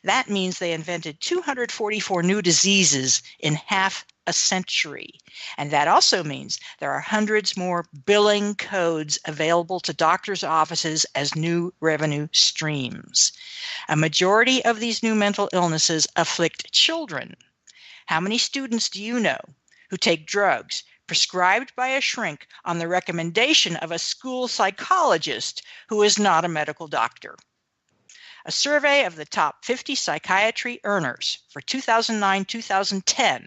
That means they invented 244 new diseases in half a century. And that also means there are hundreds more billing codes available to doctors' offices as new revenue streams. A majority of these new mental illnesses afflict children. How many students do you know who take drugs prescribed by a shrink on the recommendation of a school psychologist who is not a medical doctor? A survey of the top 50 psychiatry earners for 2009-2010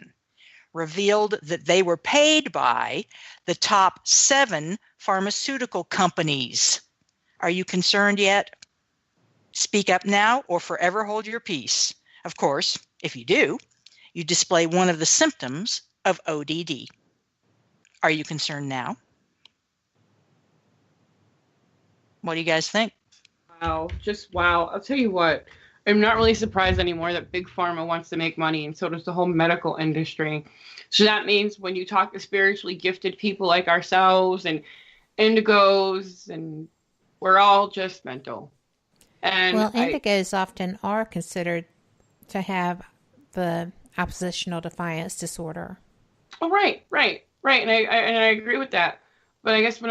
revealed that they were paid by the top 7 pharmaceutical companies. Are you concerned yet? Speak up now or forever hold your peace. Of course, if you do, you display one of the symptoms of ODD. Are you concerned now? What do you guys think? Wow, just wow. I'll tell you what, I'm not really surprised anymore that Big Pharma wants to make money, and so does the whole medical industry. So that means when you talk to spiritually gifted people like ourselves and indigos, and we're all just mental. And well, indigos often are considered to have the oppositional defiance disorder. Oh, right. And I agree with that. But I guess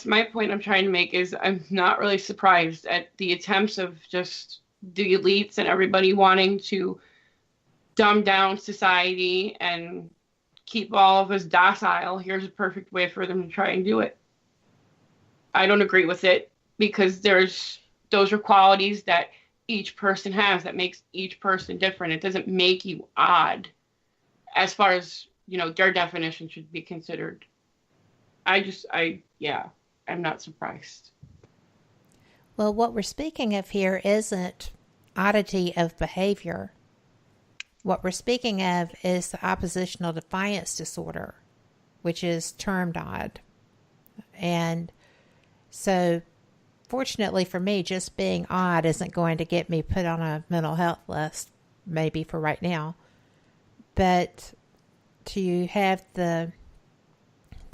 my point I'm trying to make is I'm not really surprised at the attempts of just the elites and everybody wanting to dumb down society and keep all of us docile. Here's a perfect way for them to try and do it. I don't agree with it because those are qualities that each person has that makes each person different. It doesn't make you odd as far as, their definition should be considered. I'm not surprised. Well, what we're speaking of here isn't oddity of behavior. What we're speaking of is the oppositional defiance disorder, which is termed odd. And so, fortunately for me, just being odd isn't going to get me put on a mental health list, maybe for right now. But to have the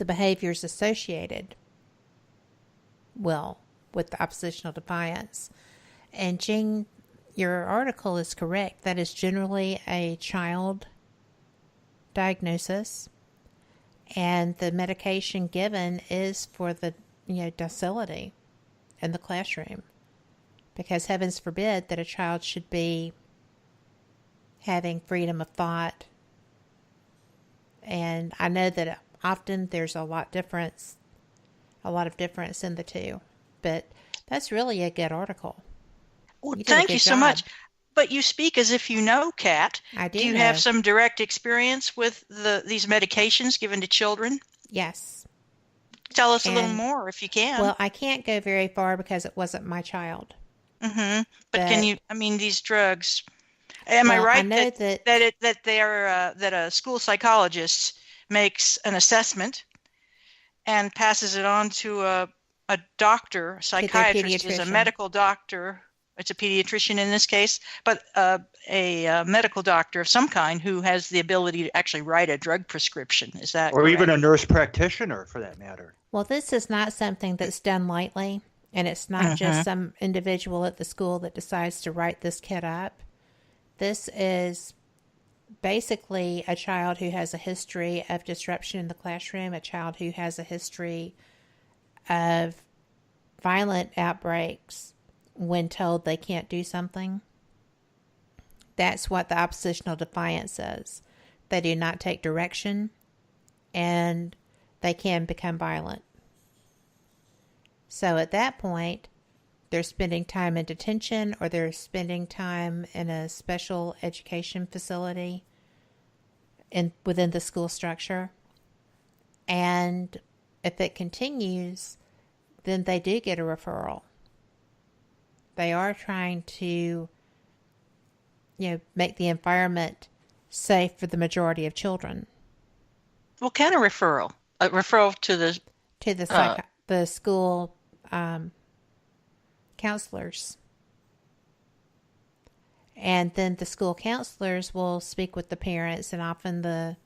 behaviors associated, with the oppositional defiance. And Jean, your article is correct. That is generally a child diagnosis. And the medication given is for the, docility in the classroom. Because heavens forbid that a child should be having freedom of thought. And I know that often there's a lot of difference in the two. But that's really a good article. Well, thank you so much. But you speak as if you know, Kat. I do. Do you have some direct experience with these medications given to children? Yes. Tell us a little more if you can. Well, I can't go very far because it wasn't my child. Mm-hmm. But can you? I mean, these drugs. Am I right that a school psychologist makes an assessment and passes it on to a doctor, a psychiatrist is a medical doctor. It's a pediatrician in this case, but a medical doctor of some kind who has the ability to actually write a drug prescription. Is that or correct? Even a nurse practitioner, for that matter? Well, this is not something that's done lightly, and it's not just some individual at the school that decides to write this kid up. This is basically a child who has a history of disruption in the classroom, a child who has a history of violent outbreaks when told they can't do something. That's what the oppositional defiance is. They do not take direction, and they can become violent. So at that point, they're spending time in detention, or they're spending time in a special education facility within the school structure. And if it continues, then they do get a referral. They are trying to, make the environment safe for the majority of children. What kind of referral? A referral to the school counselors. And then the school counselors will speak with the parents, and often the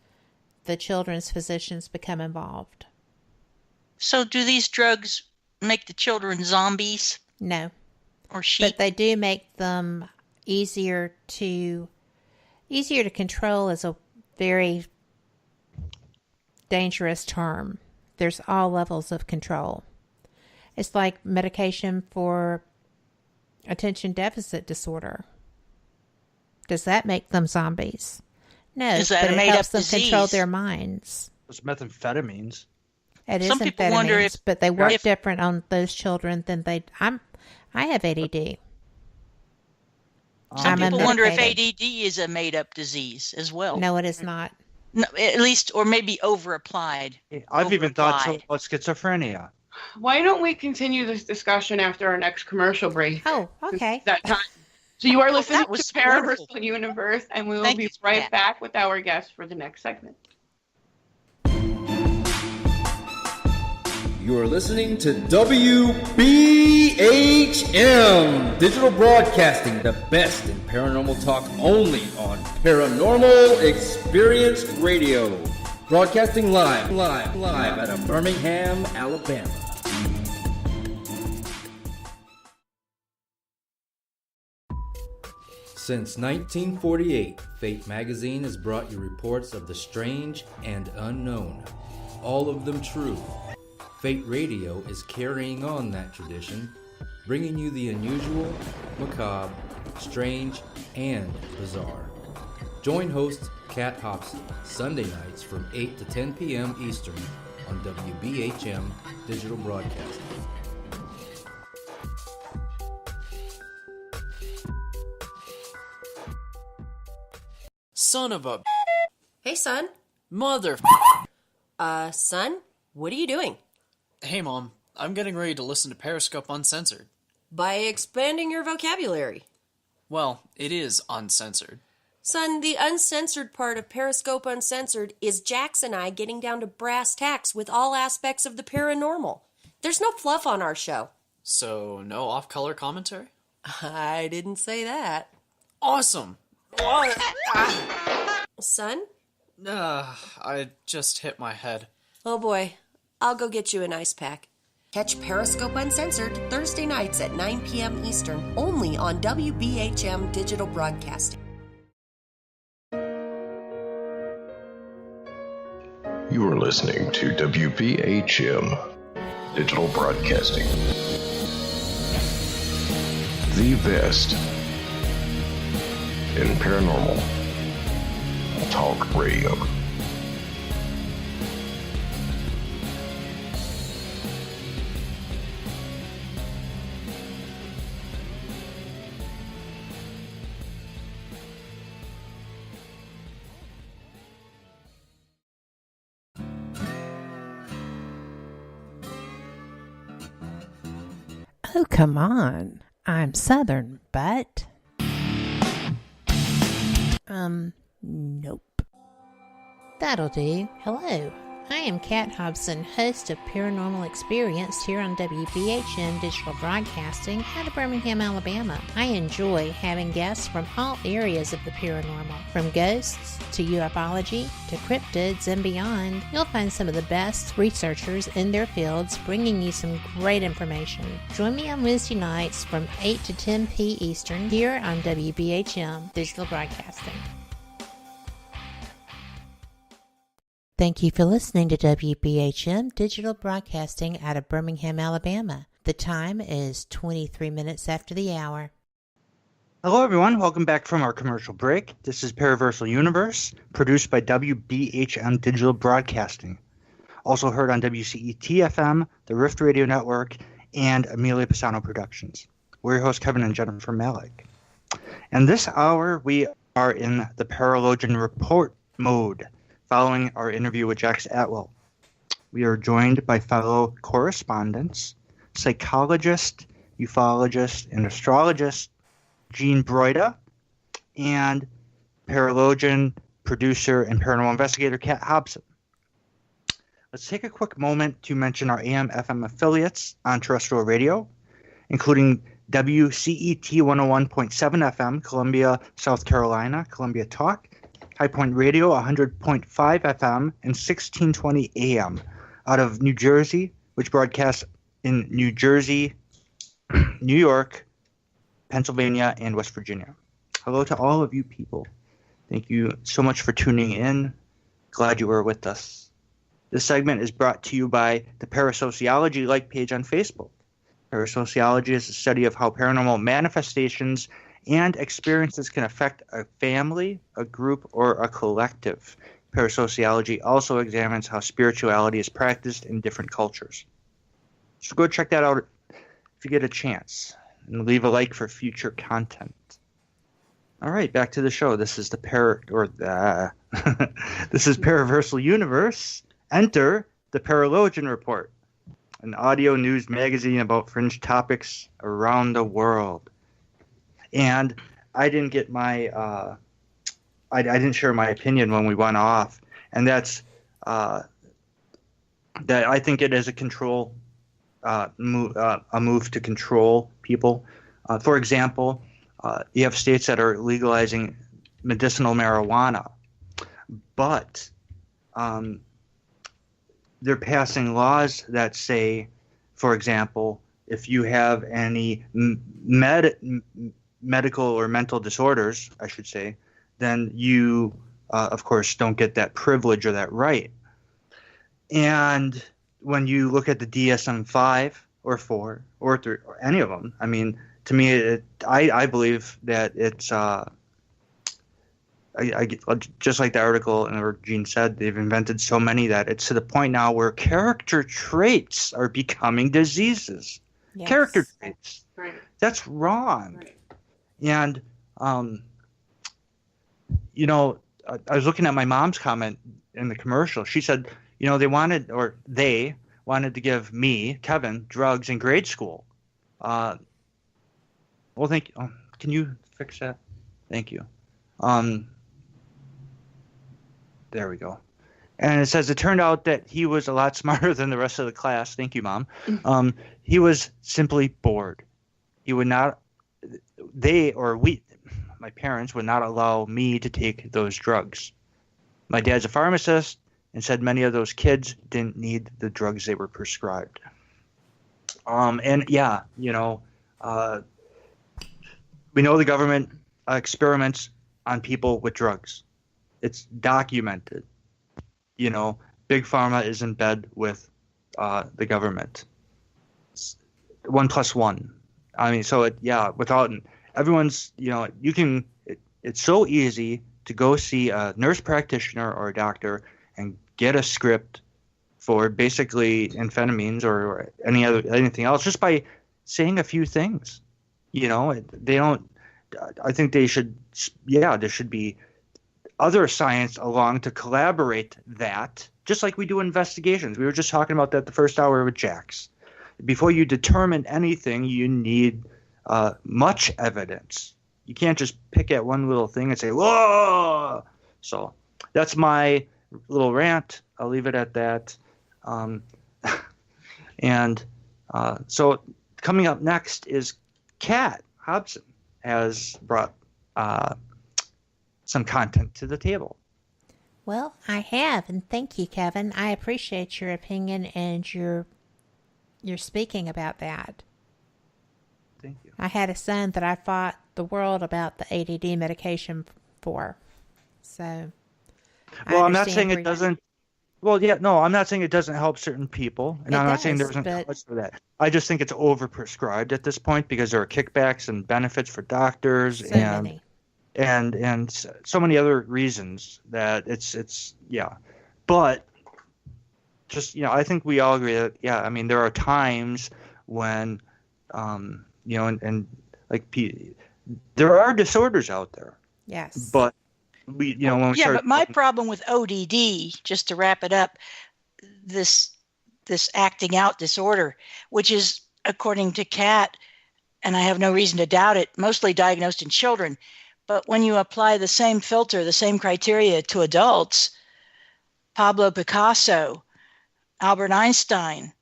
children's physicians become involved. So do these drugs make the children zombies? No. Or sheep? But they do make them easier to control is a very dangerous term. There's all levels of control. It's like medication for attention deficit disorder. Does that make them zombies? No, Is that but a it made-up helps them control disease? their minds. It's methamphetamines. It is Some people wonder amphetamines, if- but they work if- different on those children than they. I have ADD. Some I'm people wonder if unmedicated. ADD is a made-up disease as well. No, it is not. No, at least, or maybe over-applied. I've even thought so Overapplied. about schizophrenia. Why don't we continue this discussion after our next commercial break? Oh, okay. That time. So you are listening that to was Paraversal wonderful. Universe, and we will Thank be you for right that. back with our guest for the next segment. You are listening to WBHM Digital Broadcasting, the best in paranormal talk, only on Paranormal Experience Radio. Broadcasting live out of Birmingham, Alabama. Since 1948, Fate Magazine has brought you reports of the strange and unknown, all of them true. Fate Radio is carrying on that tradition, bringing you the unusual, macabre, strange, and bizarre. Join host Kat Hobson Sunday nights from 8 to 10 p.m. Eastern on WBHM Digital Broadcasting. Son of a Hey, son. mother. Son, what are you doing? Hey, Mom. I'm getting ready to listen to Periscope Uncensored. By expanding your vocabulary. Well, it is uncensored. Son, the uncensored part of Periscope Uncensored is Jax and I getting down to brass tacks with all aspects of the paranormal. There's no fluff on our show. So, no off-color commentary? I didn't say that. Awesome! Son? I just hit my head. Oh boy. I'll go get you an ice pack. Catch Periscope Uncensored Thursday nights at 9 p.m. Eastern, only on WBHM Digital Broadcasting. You are listening to WBHM Digital Broadcasting. The best in paranormal talk radio. Oh, come on. I'm Southern, but... Nope. That'll do. Hello. I am Kat Hobson, host of Paranormal Experience here on WBHM Digital Broadcasting out of Birmingham, Alabama. I enjoy having guests from all areas of the paranormal, from ghosts to ufology to cryptids and beyond. You'll find some of the best researchers in their fields bringing you some great information. Join me on Wednesday nights from 8 to 10 p. Eastern here on WBHM Digital Broadcasting. Thank you for listening to WBHM Digital Broadcasting out of Birmingham, Alabama. The time is 23 minutes after the hour. Hello, everyone. Welcome back from our commercial break. This is Paraversal Universe, produced by WBHM Digital Broadcasting. Also heard on WCET-FM, the Rift Radio Network, and Amelia Pisano Productions. We're your hosts, Kevin and Jennifer Malik. And this hour, we are in the Paralogian Report mode, following our interview with Jax Atwell. We are joined by fellow correspondents, psychologist, ufologist, and astrologist Jean Broida, and paralogian, producer, and paranormal investigator Kat Hobson. Let's take a quick moment to mention our AM/FM affiliates on terrestrial radio, including WCET 101.7 FM, Columbia, South Carolina, Columbia Talk, High Point Radio 100.5 FM and 1620 AM out of New Jersey, which broadcasts in New Jersey, New York, Pennsylvania, and West Virginia. Hello to all of you people. Thank you so much for tuning in. Glad you were with us. This segment is brought to you by the Parasociology like page on Facebook. Parasociology is a study of how paranormal manifestations and experiences can affect a family, a group, or a collective. Parasociology also examines how spirituality is practiced in different cultures. So go check that out if you get a chance, and leave a like for future content. All right, back to the show. This is this is Paraversal Universe. Enter the Paralogian Report, an audio news magazine about fringe topics around the world. And I didn't get my I didn't share my opinion when we went off, and that's that I think it is a control move to control people. For example, you have states that are legalizing medicinal marijuana, but they're passing laws that say, for example, if you have any medical or mental disorders, I should say, then you, of course, don't get that privilege or that right. And when you look at the DSM-5 or 4 or 3 or any of them, I mean, to me, I believe that it's just like the article and Gene said, they've invented so many that it's to the point now where character traits are becoming diseases. Yes. Character traits. Right. That's wrong. Right. And, you know, I was looking at my mom's comment in the commercial. She said, you know, they wanted to give me, Kevin, drugs in grade school. Well, thank you. Can you fix that? Thank you. There we go. And it says it turned out that he was a lot smarter than the rest of the class. Thank you, Mom. He was simply bored. He would not. My parents would not allow me to take those drugs. My dad's a pharmacist and said many of those kids didn't need the drugs they were prescribed. And yeah, you know, we know the government experiments on people with drugs. It's documented. You know, Big Pharma is in bed with the government. 1 + 1. I mean, so without everyone's, you know, it's so easy to go see a nurse practitioner or a doctor and get a script for basically amphetamines or anything else just by saying a few things. You know, I think there should be other science along to collaborate that, just like we do investigations. We were just talking about that the first hour with Jax. Before you determine anything, you need much evidence. You can't just pick at one little thing and say, whoa! So that's my little rant. I'll leave it at that. So coming up next is Kat Hobson has brought some content to the table. Well, I have, and thank you, Kevin. I appreciate your opinion and your speaking about that. Thank you. I had a son that I fought the world about the ADD medication for. So, well, I'm not saying it doesn't. Well, yeah, no, I'm not saying it doesn't help certain people, and I'm not saying there isn't cause for that. I just think it's overprescribed at this point because there are kickbacks and benefits for doctors and so many other reasons that it's yeah. But just, you know, I think we all agree that, yeah, I mean, there are times when you know, and like there are disorders out there. Yes. But we, you know, when we start, but my problem with ODD, just to wrap it up, this acting out disorder, which is, according to Kat, and I have no reason to doubt it, mostly diagnosed in children. But when you apply the same filter, the same criteria to adults, Pablo Picasso, Albert Einstein,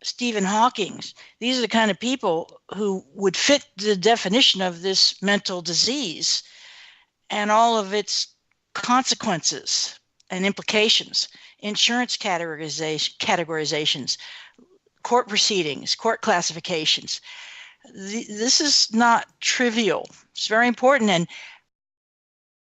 Stephen Hawking, these are the kind of people who would fit the definition of this mental disease and all of its consequences and implications, insurance categorizations, court proceedings, court classifications. this is not trivial. It's very important. And